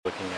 looking at it.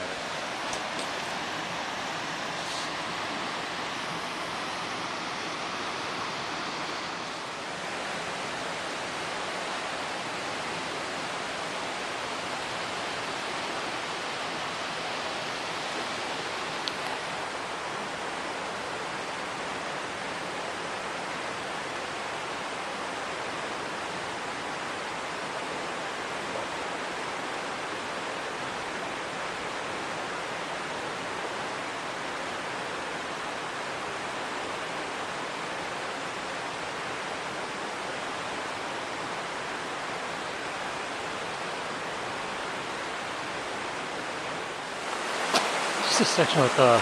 Just a section with the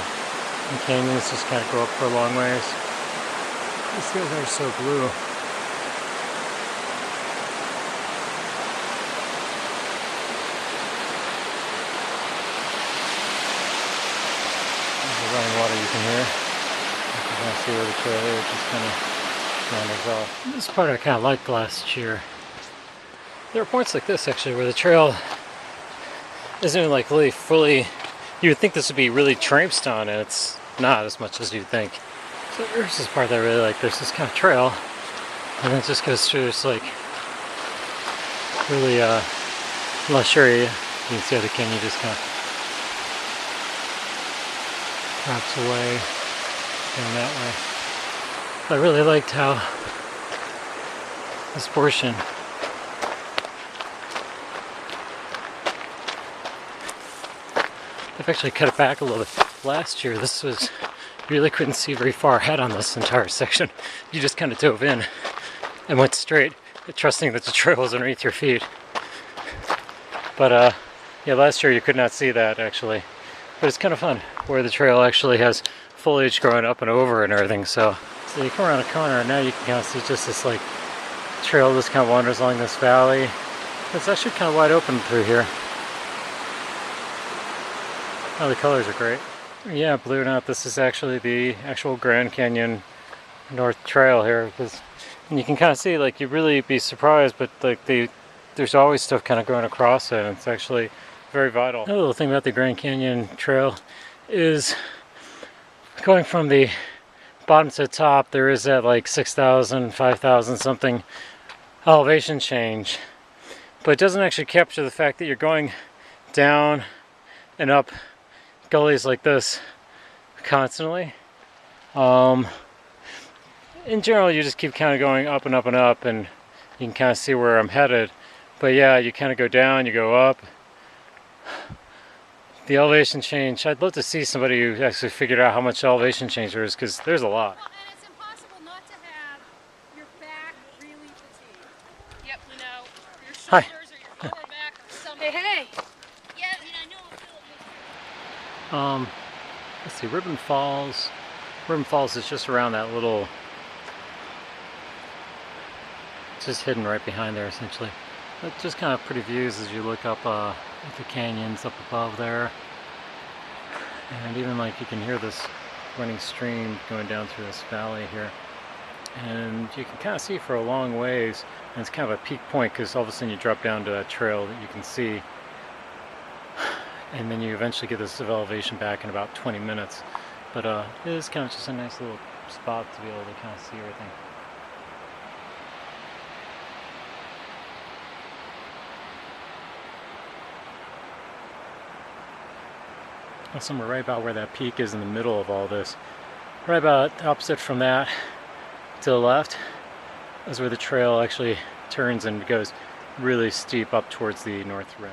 canyons just kind of go up for a long ways. These guys are so blue. There's the running water you can hear. You can kind of see where the trail is, just kind of wanders off. This is part I kind of liked last year. There are points like this actually where the trail isn't like really fully. You would think this would be really traipsed on, and it's not as much as you'd think. So there's this part that I really like. There's this kind of trail, and then it just goes through this like really lush area. You can see how the canyon just kind of drops away down that way. I really liked how this portion I've actually cut it back a little bit. Last year, this was, you really couldn't see very far ahead on this entire section. You just kind of dove in and went straight, trusting that the trail was underneath your feet. But yeah, last year you could not see that actually. But it's kind of fun, where the trail actually has foliage growing up and over and everything. So you come around a corner and now you can kind of see just this like trail just kind of wanders along this valley. It's actually kind of wide open through here. Oh, the colors are great. Yeah, believe it or not, this is actually the actual Grand Canyon North Trail here, because you can kind of see, like, you'd really be surprised, but like there's always stuff kind of going across it, and it's actually very vital. Another little thing about the Grand Canyon Trail is going from the bottom to the top, there is that like 6,000, 5,000 something elevation change, but it doesn't actually capture the fact that you're going down and up gullies like this constantly. In general, you just keep kind of going up and up and up, and you can kind of see where I'm headed. But yeah, you kind of go down, you go up. The elevation change, I'd love to see somebody who actually figured out how much elevation change there is, because there's a lot. Well, and it's impossible not to have your back really fatigued. Yep, we know. Your shoulders or your lower back or something. Hey! Yeah, I mean, I know. Let's see, Ribbon Falls. Ribbon Falls is just around that little, it's just hidden right behind there essentially. But just kind of pretty views as you look up at the canyons up above there. And even like you can hear this running stream going down through this valley here. And you can kind of see for a long ways, and it's kind of a peak point because all of a sudden you drop down to that trail that you can see. And then you eventually get this elevation back in about 20 minutes. But it is kind of just a nice little spot to be able to kind of see everything. And somewhere right about where that peak is in the middle of all this. Right about opposite from that to the left is where the trail actually turns and goes really steep up towards the north rim.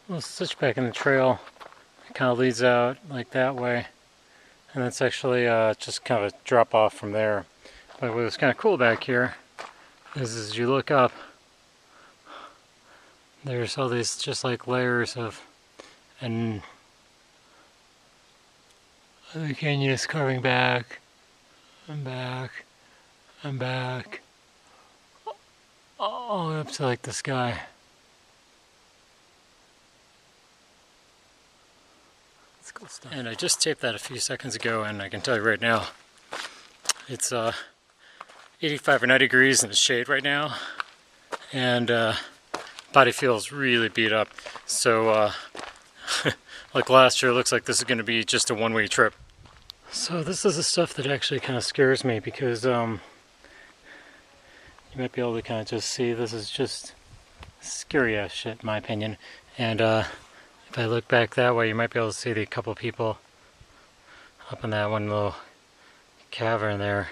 Well, switchback in the trail kind of leads out like that way, and that's actually just kind of a drop off from there. But what's kind of cool back here is as you look up, there's all these just like layers of, and the canyon is carving back and back and back all the way up to like the sky. Cool stuff. And I just taped that a few seconds ago, and I can tell you right now, it's 85 or 90 degrees in the shade right now, and body feels really beat up. So like last year, it looks like this is going to be just a one-way trip. So this is the stuff that actually kind of scares me, because you might be able to kind of just see this is just scary ass shit in my opinion. And if I look back that way, you might be able to see the couple people up in that one little cavern there,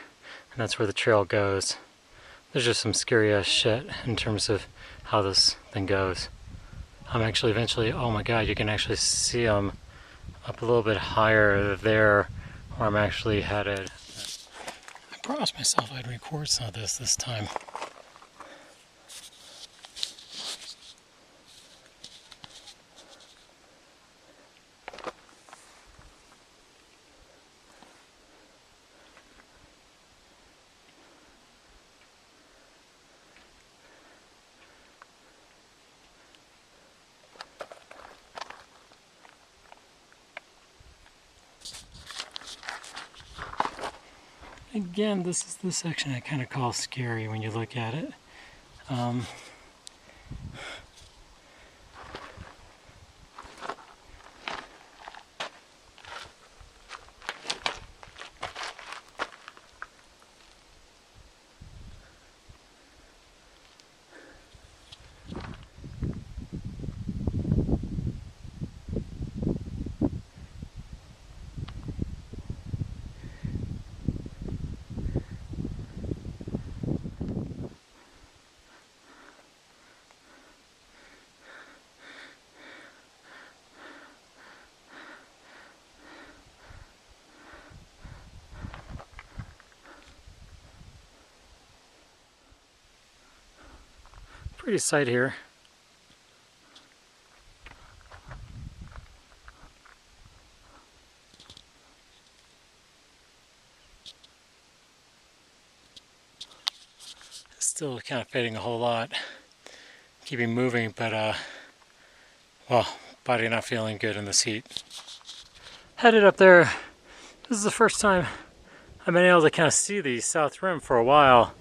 and that's where the trail goes. There's just some scary ass shit in terms of how this thing goes. I'm actually eventually, oh my god, you can actually see them up a little bit higher there where I'm actually headed. I promised myself I'd record some of this time. Again, this is the section I kind of call scary when you look at it. Pretty sight here. Still kind of fading a whole lot. Keeping moving, but well, body not feeling good in this heat. Headed up there. This is the first time I've been able to kind of see the south rim for a while.